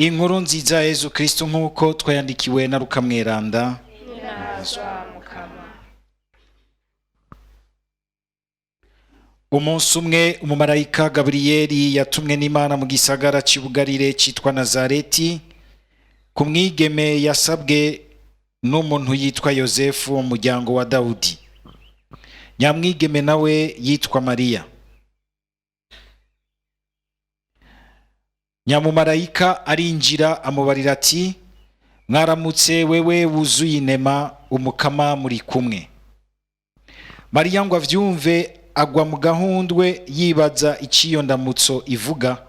Inkuru nziza ya Yezu Kristo nk'uko twayandikiwe na Luka Mweranda. Umunsi umwe umumarayika Gaburiyeli yatumwe n'Imana mu gisagara cy'Ubugarire cyitwa Nazareti ku mwigeme yasabwe n'umuntu yitwa Yosefu mu muryango wa Dawudi. Nyamwigeme nawe yitwa Mariya. Nyamumarayika arinjira amubarira ati, mwaramutse wewe wuzuye inema, umukama muri kumwe. Mariya ngo avyumve agwa mu gahundwe yibaza iciyo ndamutso ivuga.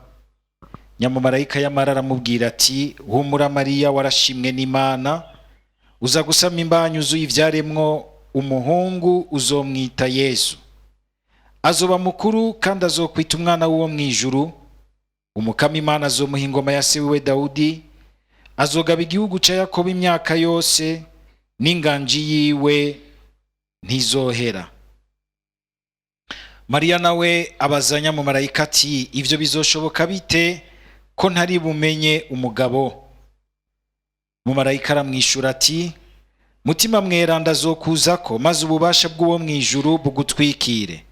Nyamumarayika yamara aramubwira ati, humura Mariya, warashimwe n'Imana, uza gusama imbanyi uzuye ivyaremwo umuhungu, uzomwita Yesu. Azoba mukuru kandi azokwita umwana w'uwo mwijuru. Umukama Imana azomuha ingoma ya se wiwe Dawudi, azogaba igihugu ca Yakobo imyaka yose, n'inganji yiwe ntizohera. Mariya nawe abaza Nyamumarayika ati, ivyo bizoshoboka bite ko ntari bumenye umugabo? Umumarayika aramwishura ati, mutima mweranda azokuzako, maze ububasha bw'uwo mwijuru bugutwikire.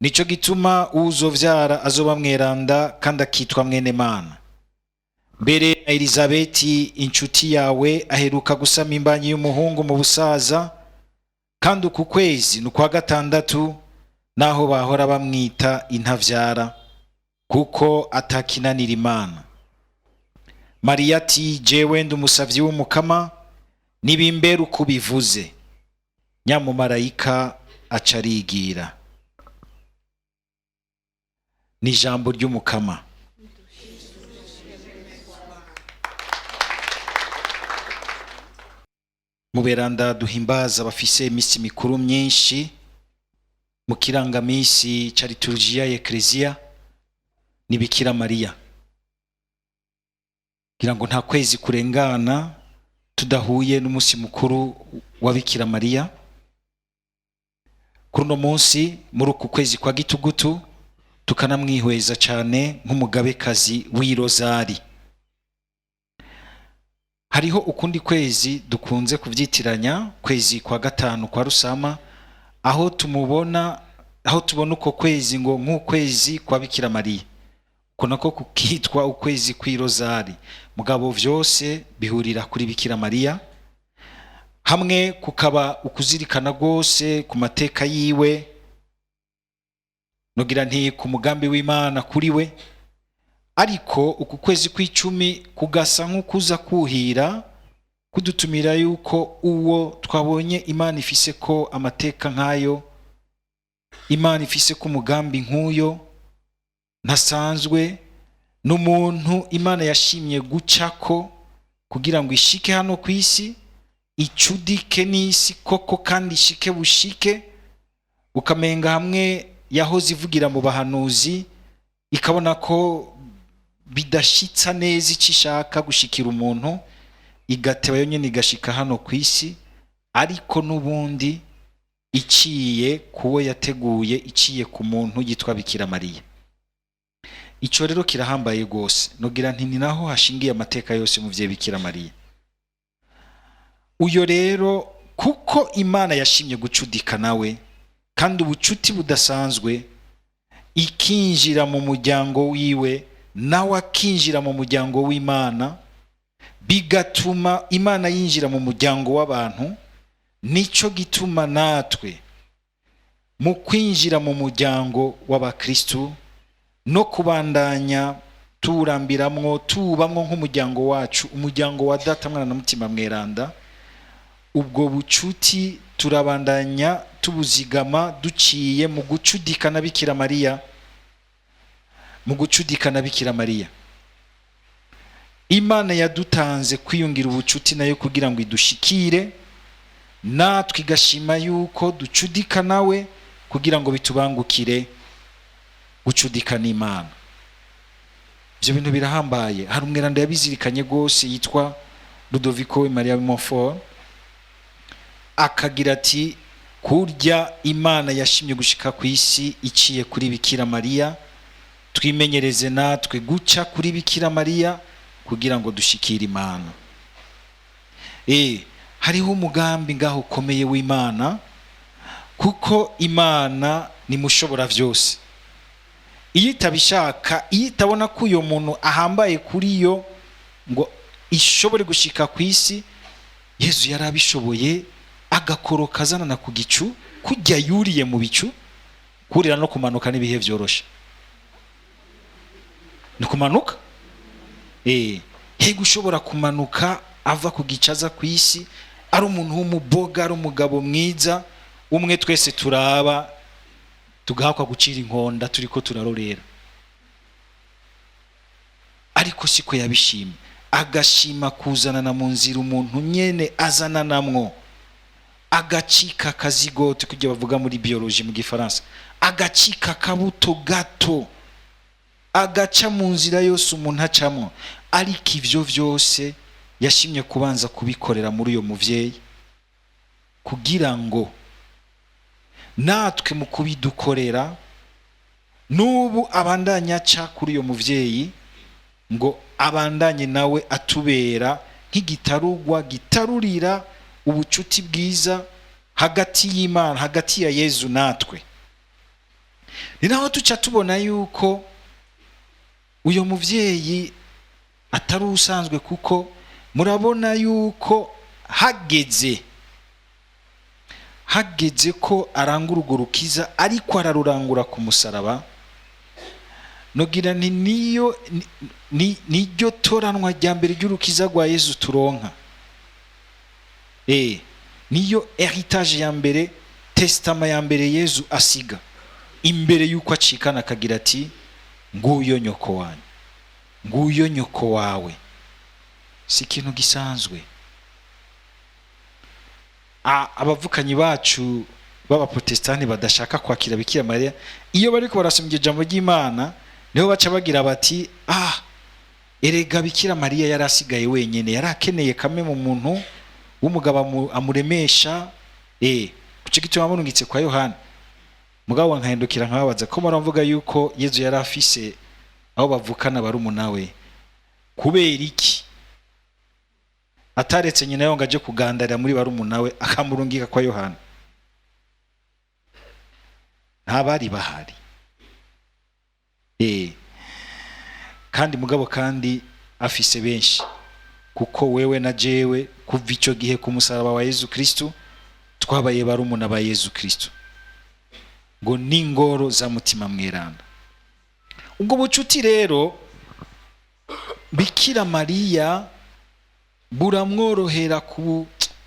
Nico gituma uzovyara azoba mweranda kandi akitwa mwene Mana. Mbere na Elizabeti inshuti yawe aheruka gusama imbanyi y'umuhungu mu busaza, kandi uku kwezi n'ukwa gatandatu, naho bahora bamwita intavyara, kuko atakinanira Imana. Mariya ati, jewe ndi umusavyi w'umukama, nibimbere uko bivuze. Nyamumarayika aca arigira. Ni ijambo ry'umukama. Mu beranda duhimbaza bafise imisi mikuru myinshi mu kirangamisi ca liturujia ya Eklezia ni Bikira Mariya. Kugira ngo nta kwezi kurengana tudahuye n'umunsi mukuru wa Bikira Mariya. Kuri uno munsi muri uku kwezi kwa gitugutu tukanamwihweza cyane nk'umugabekazi w'irozari. Hariho ukundi kwezi dukunze kuvyitiranya, kwezi kwa gatanu kwa Rusama, aho tubona uko kwezi ngo nk'ukwezi kwa Bikira Mariya, kunako kukitwa ukwezi kw'irozari. Mugabo vyose bihurira kuri Bikira Mariya, hamwe kukaba ukuzirikana gose ku mateka yiwe, nogira nti ku mugambi w'Imana kuri we. Ariko uku kwezi kw'icumi kugasa nk'ukuza kuhira kudutumira yuko uwo twabonye Imana ifise ko amateka nk'ayo, Imana ifise ko umugambi nk'uyo ntasanzwe, n'umuntu Imana yashimye gucako kugira ngo ishike hano ku isi, icudike n'isi koko kandi ishike bushike, ukamenga hamwe yahoze ivugira mu bahanuzi ikabona ko bidashitsa neza icishaka gushikira umuntu, igateba yonyene igashika hano ku isi, ariko n'ubundi iciye kuwo yateguye, iciye ku muntu yitwa Bikira Mariya. Ico rero kirahambaye gose, nogira nti ni naho hashingiye amateka yose mu vye Bikira Mariya. Uyo rero kuko Imana yashimye gucudika nawe, kandi ubucuti budasanzwe, ikinjira mu muryango wiwe nawe akinjira mu muryango w'Imana, bigatuma Imana yinjira mu muryango w'abantu. Nico gituma natwe mu kwinjira mu muryango w'abakristu no kubandanya turambiramwo tubamwo nk'umuryango wacu, umuryango wa Data Mwana na Mutima Mweranda, ubwo bucuti turabandanya tubuzigama duciye mu gucudika na Bikira Mariya. Mu gucudika na Bikira Mariya, Imana yadutanze kwiyungira ubucuti nayo kugira ngo idushikire, natwe igashima yuko ducudika nawe kugira ngo bitubangukire gucudika n'Imana. Ibyo bintu birahambaye. Hari umweranda yabizirikanye gose yitwa Ludovico Maria Montfort, akagira ati, kurya Imana yashimye gushika ku isi iciye kuri Bikira Mariya, twimenyereze natwe guca kuri Bikira Mariya kugira ngo dushikire Imana. Hariho umugambi ngaho ukomeye w'Imana, kuko Imana ni mushobora vyose. Iyo itabishaka, iyo itabona ko uyo muntu ahambaye kuri yo ngo ishobore gushika ku isi, Yesu yarabishoboye agakoroka azanana ku gicu, kujya yuriye mu bicu. Kurira no kumanuka n'ibihe vyoroshe. Ni kumanuka? Hego ushobora kumanuka ava ku gicaza ku isi, ari umuntu w'umuboga, ari umugabo mwiza, umwe twese turaba tugahakwa gucira inkonda turiko turarorera. Ariko siko yabishimye, agashima kuzanana mu nzira umuntu nyene azananamwo, agacika kazigote kujya bavuga muri biologie mu gifaransa, agacika kabuto gato, agaca mu nzira yose umuntu acamwo. Ariko ivyo vyose yashimye kubanza kubikorera muri uyo muvyeyi, kugira ngo natwe mu kubidukorera n'ubu abandanya aca kuri uyo muvyeyi, ngo abandanye nawe atubera nk'igitarugwa gitarurira ubucuti bwiza hagati y'Imana, hagati ya Yesu natwe. Ni naho tuca tubona yuko uyo muvyeyi atari usanzwe, kuko murabona yuko hageze ko arangura urwo rukiza, ariko ararurangura ku musaraba. Nogira nti niryo toranwa rya mbere ry'urukiza rwa Yesu turonka. Niyo heritage ya mbere, testament ya mbere Yesu asiga imbere yuko acikana, akagira ati nguyo nyoko wanyu, nguyo nyoko wawe. Si ikintu gisanzwe. Abavukanyi bacu b'abaprotestani badashaka kwakira Bikira Mariya, iyo bariko barasoma ijambo ry'Imana, niho baca bagira bati erega Bikira Mariya yari asigaye wenyene, yari akeneye kamwe mu muntu w'umugabo amuremesha. Kuco gituma murungitse kwa Yohana, mugabo nkahindukira nkababaza ko muravuga yuko Yesu yari afise aho bavukana barumuna we, kubera iki ataretse nyina yo ngaje kugandarira muri barumuna we akamurungika kwa Yohana? Ntabari bahari. Kandi mugabo kandi afise benshi, kuko wewe na jewe kuva ico gihe ku musaraba wa Yesu Kristo twabaye barumuna ba Yesu Kristo, ngo n'ingoro za mutima mweranda. Ubwo bucuti rero Bikira Mariya buramworohera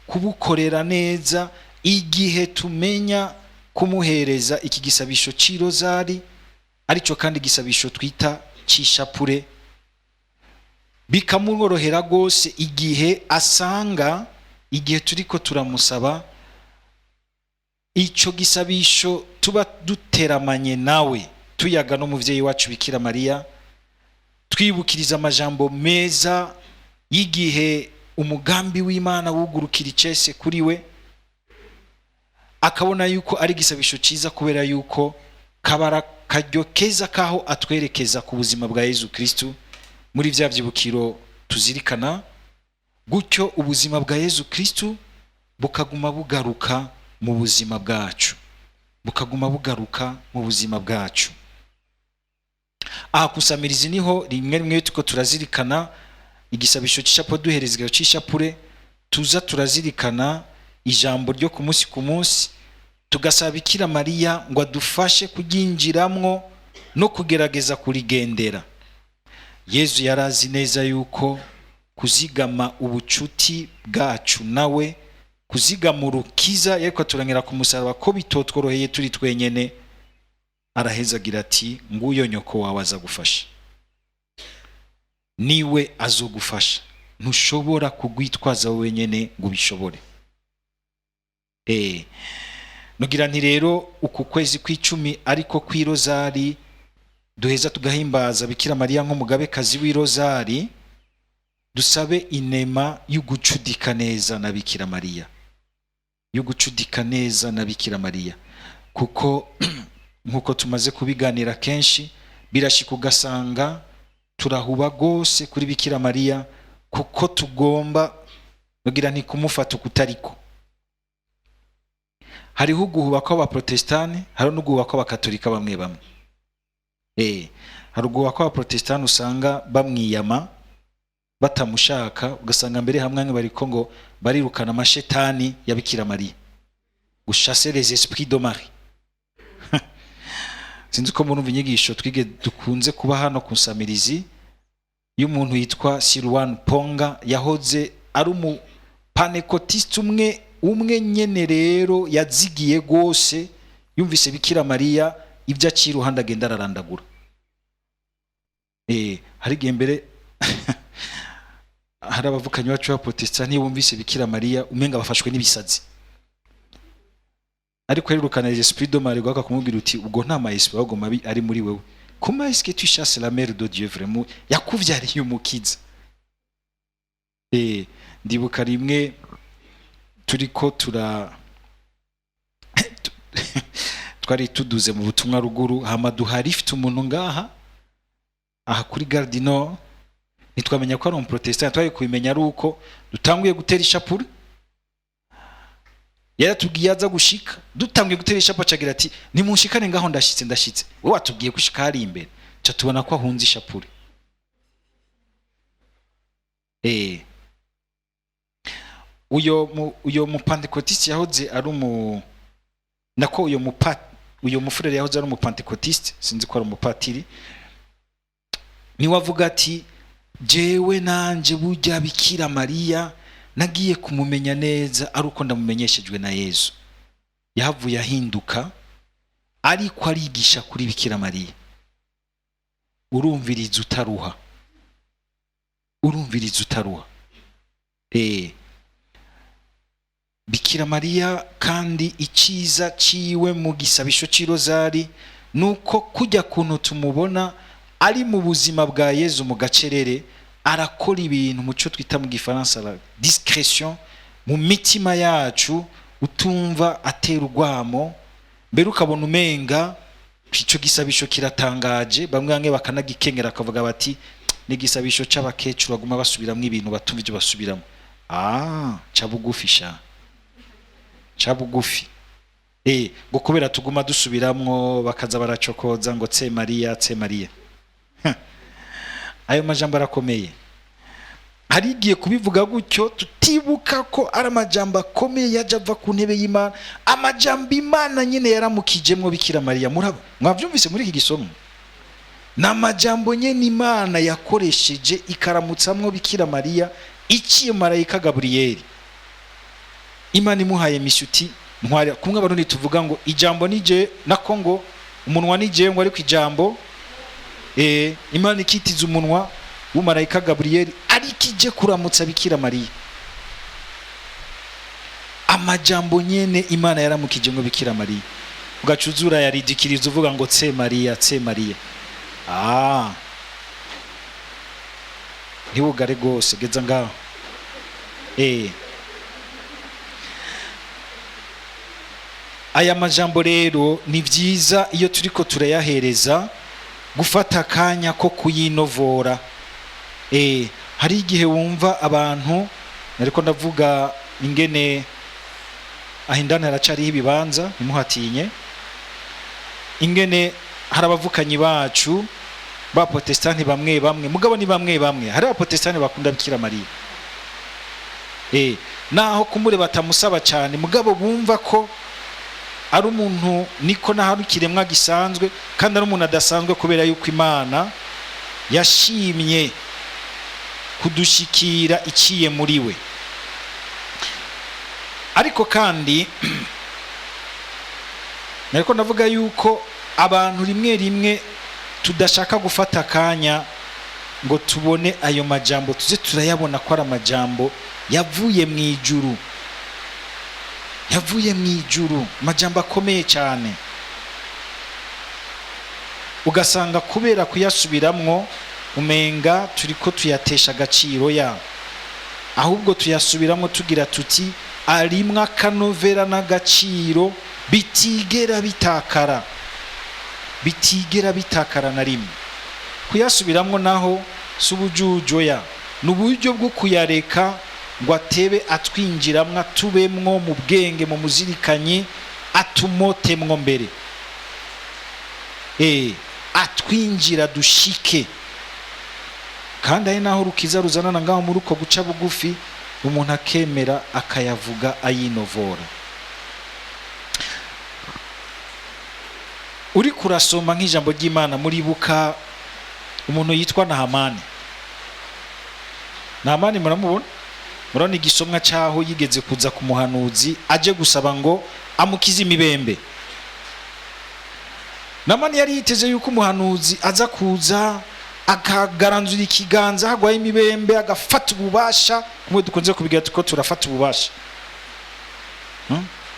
kubukorera neza, igihe tumenya kumuhereza iki gisabisho c'irozari, arico kandi gisabisho twita c'ishapure. Bikamworohera gose igihe asanga, igihe turiko turamusaba ico gisabisho tuba duteramanye nawe, tuyaga no muvyeyi wacu Bikira Mariya, twibukiriza amajambo meza y'igihe umugambi w'Imana wugurukira icese kuri we, akabona yuko ari gisabisho ciza, kubera yuko kabara karyo keza kaho atwerekeza ku buzima bwa Yesu Kristo muri vya vyibukiro tuzirikana. Gutyo ubuzima bwa Yesu Kristo bukaguma bugaruka mu buzima bwacu, bukaguma bugaruka mu buzima bwacu. Kusamirizi niho rimwe rimwe tuko turazirikana igisabisho c'ishapure, duherezwa c'ishapure tuza turazirikana ijambo ryo ku munsi, tugasaba Bikira Mariya ngo adufashe kuginjiramwo no kugerageza kurigendera. Yesu yarazi neza yuko kuzigama ubucuti bwacu nawe, kuzigama urukiza yereko turangera ku musaraba ko bitotworoheye turi twenyene, araheza agira ati nguyo nyoko wawe azagufasha, niwe azogufasha, ntushobora kugwitwaza wenyene ngo bishobore. Nugira nti rero uku kwezi kw'icumi ariko kw'irozari duheza tugahimbaza Bikira Mariya nk'umugabekazi w'irozari, dusabe inema y'ugucudika neza na Bikira Mariya, y'ugucudika neza na Bikira Mariya, kuko nkuko tumaze kubiganira kenshi birashika ugasanga turahuba gose kuri Bikira Mariya kuko tugomba bagira nti kumufata ukutariko. Hariho guhuba kw'abaprotestani, hariho no guhuba kw'abakatolika bamwe bamwe. Hari uguhuba kw'abaprotestani usanga bamwiyama batamushaka, ugasanga mbere hamwe bariko ngo barirukana amashetani ya Bikira Mariya, guchasser les esprits de Marie. Sinzi ko murumva inyigisho twige dukunze kuba hano ku Nsamirizi y'umuntu yitwa Silwan Ponga, yahoze ari umu panekotiste umwe nyene rero yazigiye gose, yumvise Bikira Mariya ibyo aciruhanda agenda ararandagura. Hari igihe mbere hari abavukanyi bacu b'abaprotestani bumvise Bikira Mariya umenga bafashwe n'ibisazi, ariko arirukana les esprits de Marie gwaka kumubwira uti ubwo nta maesprit ahubwo mabi ari muri wewe. Comment est-ce que tu chasses la mère de Dieu vraiment? Yakuvyariye umukiza. Ndibuka rimwe turiko twari tuduze mu butumwa ruguru, hama duhari ifite umuntu ngaha aha kuri Gare du Nord, nitwamenya ko ari umuprotestant, twari kubimenya ari uko dutanguye gutera ishapure. Yaratubwiye aza gushika, dutanguye gutera ishapure acagira ati nimunshikane ngaho ndashitse. Wowe watubwiye gushika hari imbere, ca tubona ko ahunze ishapure. Uyo mupantekotiste yahoze ari nako uyo mufurere yahoze ari umupantekotiste, sinzi ko ari umupatiri, niwe avuga ati jewe nanje burya Bikira Mariya nagiye kumumenya neza ari uko ndamumenyeshejwe na Yesu. Yahavuye ahinduka ariko arigisha kuri Bikira Mariya. Urumviriza utaruha. Bikira Mariya kandi iciza ciwe mu gisabisho c'irozari nuko kujya kuntu tumubona ari mu buzima bwa Yesu mu gacerere, arakora ibintu muco twita mu gifaransa la discrétion mu mitima yacu, utumva atera urwamo, mbere ukabona umenga ico gisabisho kiratangaje. Bamwe bakanagikengera akavuga bati ni gisabisho c'abakecuru baguma basubiramwe ibintu batumva ibyo basubiramo. Cabugufi ngo kubera tuguma dusubiramwo bakaza baracokoza ngo tse Mariya. Ayo majambo arakomeye. Hari igiye kubivuga gutyo tutibuka ko ari amajambo akomeye yaje ava ku ntebe y'Imana, amajambo Imana nyine yaramukijemwo Bikira Mariya. Mwavyumvise muri iki gisomo, n'amajambo nyene Imana yakoresheje ikaramutsamwo Bikira Mariya iciye marayika Gaburiyeli. Imana imuhaye mishuti ntwari kumwe abarundi tuvuga ngo ijambo nije nako ngo umunwa nije ngo ariko ijambo Imana ikitiza umunwa w'umarayika Gaburiyeli ariko ije kuramutsa Bikira Mariya. Amajambo nyene Imana yaramukije ngo Bikira Mariya, ugacuzura yaridikiriza uvuga ngo tse Mariya. Ntiwugare gose, geza ngaho. Aya majambo rero ni vyiza iyo turiko turayahereza gufata akanya ko kuyinovora. Hari igihe wumva abantu, nariko ndavuga ingene ahindana haracariho ibibanza, ntimuhatinye, ingene hari abavukanyi bacu ba protestanti bamwe mugabo ni bamwe hari abaprotestani bakunda Bikira Mariya, naho kumure batamusaba cyane, mugabo bumva ko ari umuntu niko naho kiremwa gisanzwe kandi ari umuntu adasanzwe, kubera yuko Imana yashimye kudushikira iciye muri we. Ariko kandi nariko ndavuga yuko abantu rimwe tudashaka gufata akanya ngo tubone ayo majambo, tuze turayabona ko ari amajambo yavuye mu ijuru, majambo akomeye cyane. Ugasanga kubera kuyasubiramwo umenga turiko tuyatesha agaciro ya, ahubwo tuyasubiramwo tugira tuti arimwa kanovera n'agaciro bitigera bitakara na rimwe. kuyasubiramwo naho si ubujujoya, ni uburyo bwo kuyareka ngo atebe atwinjiramwo, atubemwo mu bwenge, mu muzirikanyi, atumotemwo mbere, atwinjira dushike. kandi ari naho rukiza ruzanana ngaho muri uko guca bugufi, umuntu akemera akayavuga ayinovora. uri kurasoma nk'ijambo ry'Imana muribuka umuntu yitwa Nahamani. Nahamani muramubona? Murabona igisomwa cyaho yigeze kuza ku muhanuzi aje gusaba ngo amukize imibembe. Nahamani yari yiteze yuko umuhanuzi aza kuza akagaranzura ikiganza hagwaye imibembe, agafata ububasha, kumwe dukunze kubigira tuko turafata ububasha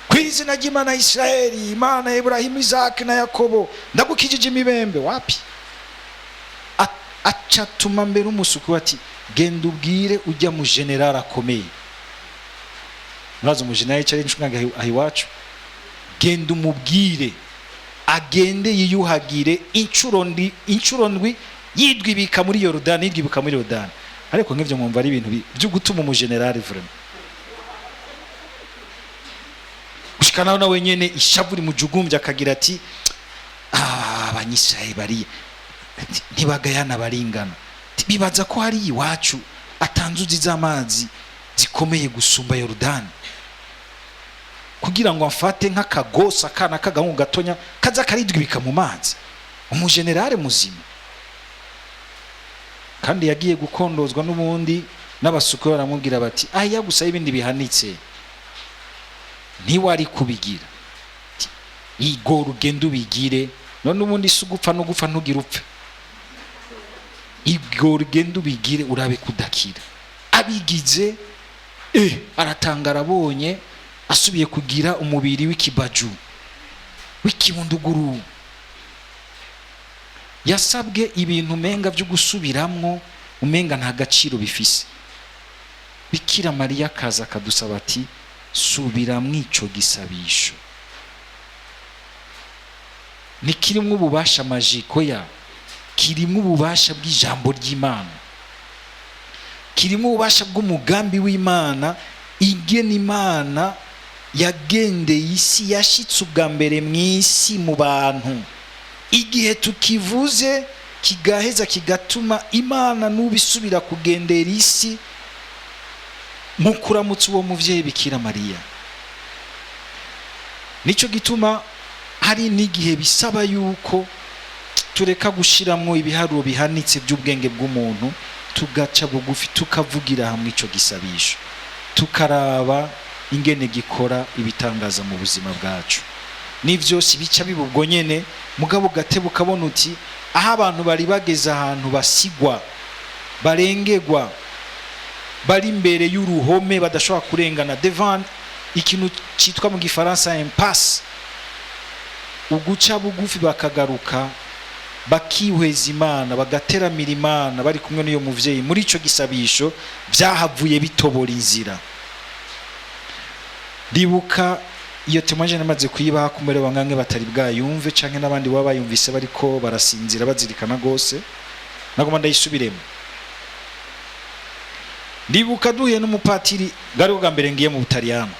kw'izina ry'Imana ya Isiraheli, Imana ya Ibrahimu, Isaki na Yakobo, ndagukijije imibembe. Wapi? Acatuma mbere umusuku ati genda ubwire ujya mu general akomeye. Murazo mu general cyari ncunga ahiwacu, genda umubwire agende yiyuhagire inshuro ndwi yidwibika muri Yorodani, yidwibika muri Yorodani. Ariko nk'ivyo mwumva ari ibintu byo gutuma umu general vraiment ushikana na wenyene ishavu rimujugumbye akagira ati abanyisraeli bari ntibagayana baringana, bibaza ko hari iwacu atanzuzi z'amazi zikomeye gusumba Yorodani kugira ngo afate nk'akagosa kana kagahungu gatonya kaza karidwibika mu mazi. Umu general muzima kandi yagiye gukondozwa n'ubundi n'abasuku baramubwira bati aya gusa ibindi bihanitse ntiwari kubigira, igora ugenda ubigire, none ubundi si ugupfa no gupfa ntugira upfe, igora ugenda ubigire urabe kudakira. Abigize aratangara abonye asubiye kugira umubiri w'ikibaju w'ikibunduguru. Yasabwe ibintu menga byo gusubiramwo umenga nta gaciro bifise. Bikira Mariya kaza kadusaba ati subira mwico gisabisho. Nikirimo ububasha majiko ya, kirimo ububasha bw'ijambo ry'Imana, kirimo ububasha bw'umugambi w'Imana. Igena Imana yagendeye isi, yashitse ubwa mbere mw'isi mu bantu. Igihe tukivuze kigaheza kigatuma Imana nubisubira kugendera isi mu kuramutsa uwo muvyeyi Bikira Mariya. Nico gituma hari n'igihe bisaba yuko tureka gushiramwo ibiharuro bihanitse by'ubwenge bw'umuntu, tugaca bugufi tukavugira hamwe ico gisabisho, tukaraba ingene gikora ibitangaza mu buzima bwacu. Nivyo si bica bibubwo nyene, mugabo gatebo kabona uti aho abantu bari bageze ahantu basigwa, barengegwa, bari imbere y'uruhome badashobora kurengana, devant ikintu citwa mu gifaransa impasse, uguca bugufi bakagaruka bakihweza Imana, bagateramira Imana bari kumwe n'iyo muvyeyi. Muri ico gisabisho byahavuye bitobora inzira. Ndibuka iyo tumaje namaze kuyibaha kumere wangange batari bwayumve canke n'abandi baba bayumvise bariko barasinzira bazirikana gose, nagoma ndayisubiremo. Ndibuka duhuye n'umupatiri gari bwa mbere ngiye mu Butaliyano,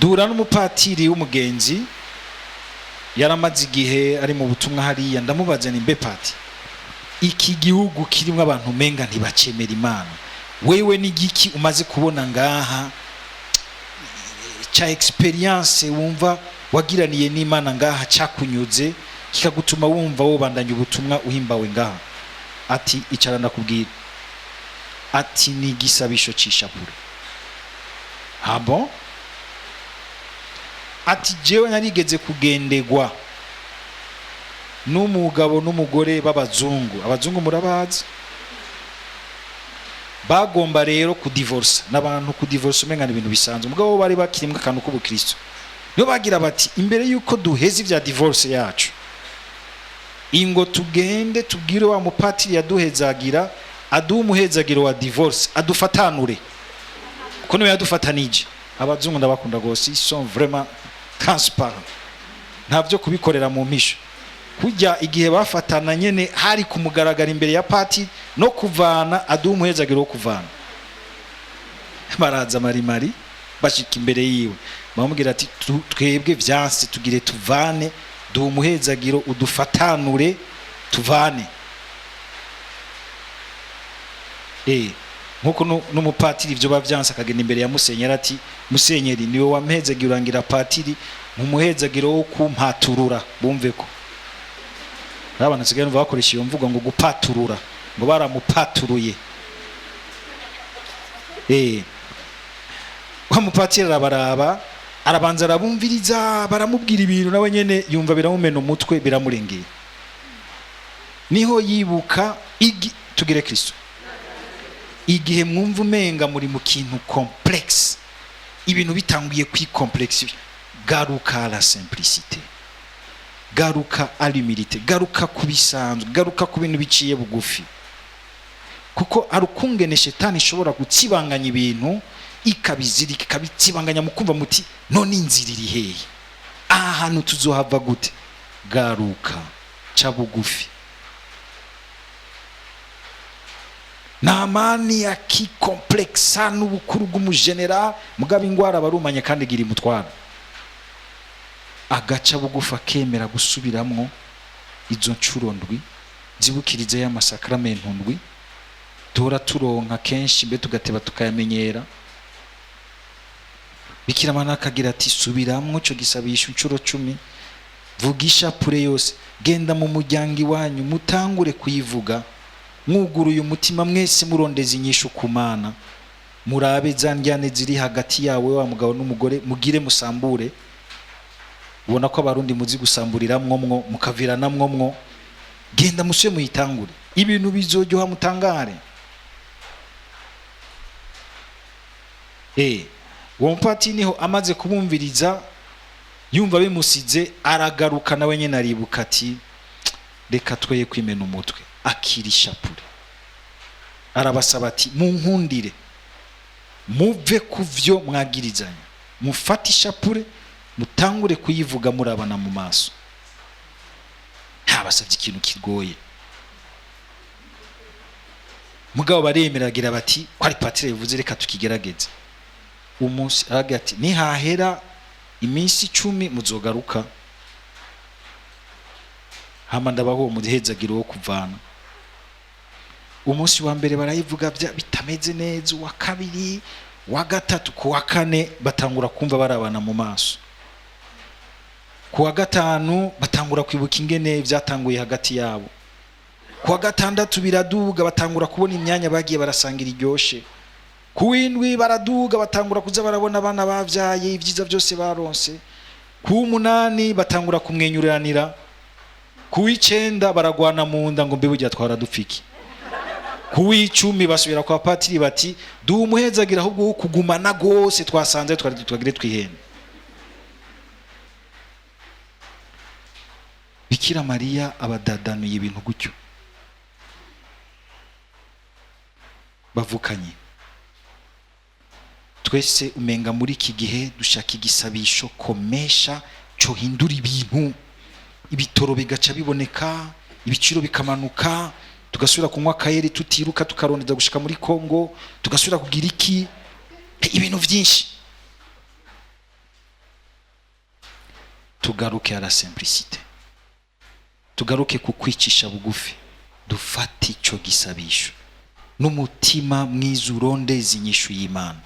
duhura n'umupatiri w'umugenzi yaramaze igihe ari mu butumwa hariya. Ndamubaza ni mbe pati, iki gihugu kirimo abantu menga ntibacemera Imana, wewe n'igiki umaze kubona ngaha cha experience wumva wagiraniye n'Imana ngaha cyakunyuze kikagutuma wumva wobandanya ubutumwa uhimbawe ngaha? Ati icara ndakubwira, ati ni gisabisho cishapure. Bon? Ati jewe narigeze kugendegwa n'umugabo n'umugore b'abazungu. Abazungu murabazi, bagomba rero kudivorce n'abantu. Kudivorce umenga ni ibintu bisanzwe, umugabo bari bakirimwe akantu k'ubukristo. Niyo bagira bati imbere yuko duheza ivya divorce yacu, ingo tugende tubwire wa mupatiri yaduhezagira aduha umuhezagiro wa divorce, adufatanure kuko niwe yadufatanije. Abazungu ndabakunda gose, ils sont vraiment transparents, ntavyo kubikorera mu mpisho. kujya igihe bafatana nyene hari kumugaragara imbere ya patiri no kuvana aduha umuhezagiro wo kuvana. Baraza marimari bashika imbere yiwe bamubwira ati twebwe vyanse tugire tuvane, duha umuhezagiro udufatanure tuvane. Nkuko n'umupatiri ivyo bavyanse akagenda imbere ya musenyeri ati musenyeri niwe wampezagira urangira patiri nk'umuhezagiro wo kumpaturura. Bumve ko abana sigaye numva bakoresha iyo mvugo ngo gupaturura, ngo baramupaturuye. Wa mupatiri arabaraba arabanza arabumviriza baramubwira ibintu nawe nyene yumva biramumena umutwe biramurengeye. Niho yibuka tugire Kristo. Igihe mwumva umenga muri mu kintu complex, ibintu bitanguye kwikomplex, garuka à la simplicité, garuka à l'humilité, garuka kubisanzwe, garuka ku bintu biciye bugufi. Kuko arukungene shetani ishobora gutsibanganya ibintu ikabizirika ikabitsibanganya mukumva muti none inzira iri hehe, ahantu tuzohava gute? Garuka ca bugufi. Namani akikomplexa n'ubukuru bw'umugenera mugabo ingwara barumanye kandi gira imutwara. Agaca bugufi akemera gusubiramwo izo ncuro ndwi zibukirize y'amasakramentu ndwi tora turonka kenshi mbe tugateba tukayamenyera. Bikira Mana akagira ati subiramwo cyo gisabisha incuro 10, vugisha pure yose, genda mu muryango iwanyu mutangure kuyivuga, mwuguruye umutima mwese murondeza inyishu ku Mana, murabe zandyane ziri hagati yawe wa mugabo n'umugore mugire musambure. Ubona ko abarundi muzi gusamburiramwo mukaviranamwo, genda musye muyitangure, ibintu bizojyoha mutangare. Uwo mpati niho amaze kubumviriza yumva bimusize aragaruka nawe nyene aribuka ati reka tweye kwimena umutwe, akira ishapure. Arabasaba ati munkundire muve kuvyo mwagirizanya, mufate ishapure mutangure kuyivuga murabana mu maso. Ntabasavye ikintu kigoye. Mugabo baremeragira bati ko ari patire bivuze reka tukigerageze. Umunsi agati nihahera iminsi 10 muzogaruka, hama ndabaho muhezagiro wo kuvana. Umunsi wa mbere barayivuga bitameze neza, wa kabiri wa gatatu, ku wa kane batangura kumva barabana mu maso, ku wa gatanu batangura kwibuka ingene byatanguye hagati yabo, ku wa gatandatu biraduga batangura kubona imyanya bagiye barasangira iryoshe, ku w'indwi baraduga batangura kuza barabona abana bavyaye ibyiza byose baronse, ku munani batangura kumwenyuranira, ku w'icenda baragwana mu nda ngo mbe burya twara dupfiki, ku w'icumi basubira kwa patiri bati du umuhezagira ahubwo wo kugumana gose twasanze twagire twihene. Bikira Mariya abadadanuye ibintu gutyo bavukanye. Twese umenga muri iki gihe dushaka igisabisho komesha cyo hindura ibintu, ibitoro bigaca biboneka, ibiciro bikamanuka, tugasubira kunywa kayeri tutiruka tukarondeza gushika muri Kongo, tugasubira kugira iki ibintu byinshi. Tugaruke à la simplicité, tugaruke ku kwicisha bugufi, dufati cyo gisabisho n'umutima mwiza urondeza inyishu y'Imana.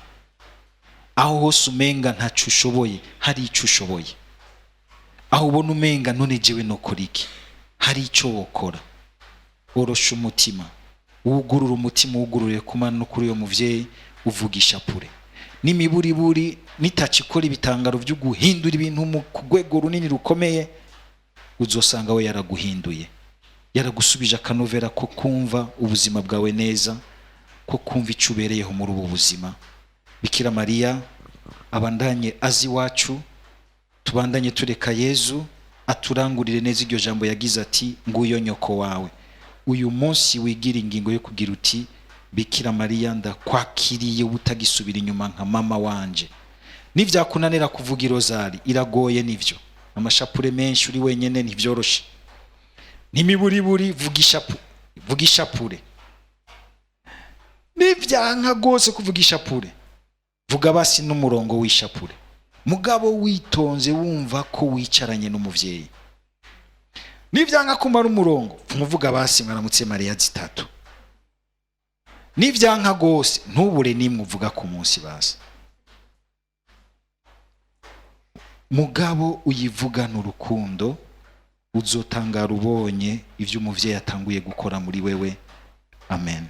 Aho hose umenga ntacu ushoboye hari icyo ushoboye, aho ubona umenga none jewe nokora iki hari icyo wokora. Orosha umutima, ugurura umutima, ugurure kumana no kuri yo muvyeyi, uvugisha pure n'imiburiburi nitacikora ibitangaro byo guhindura ibintu mu kugwego runini rukomeye, uzosanga we yaraguhinduye, yaragusubije akanovera ko kumva ubuzima bwawe neza, ko kumva icubereyeho muri ubu buzima. Bikira Mariya abandanye azi wacu, tubandanye tureka Yezu aturangurire neza iryo jambo yagize ati nguyo nyoko wawe. Uyu munsi wigira ingingo yo kugira uti Bikira Mariya ndakwakiriye ubutagisubira inyuma nka mama wanje. Nivyakunanira kuvuga irozari iragoye, nivyo amashapure menshi uri wenyene ntibyoroshe, n'imiburiburi vuga ishapure. Nivyanka gose kuvuga ishapure, vuga basi n'umurongo w'ishapure, mugabo witonze wumva ko wicaranye n'umuvyeyi. Nivyanka kumara umurongo, muvuga basi mwaramutse Mariya zitatu. Nivyanka gose ntubure nimwe uvuga ku munsi basi, mugabo uyivuga n'urukundo, uzotangara ubonye ivyo umuvyeyi atanguye gukora muri wewe. Amen.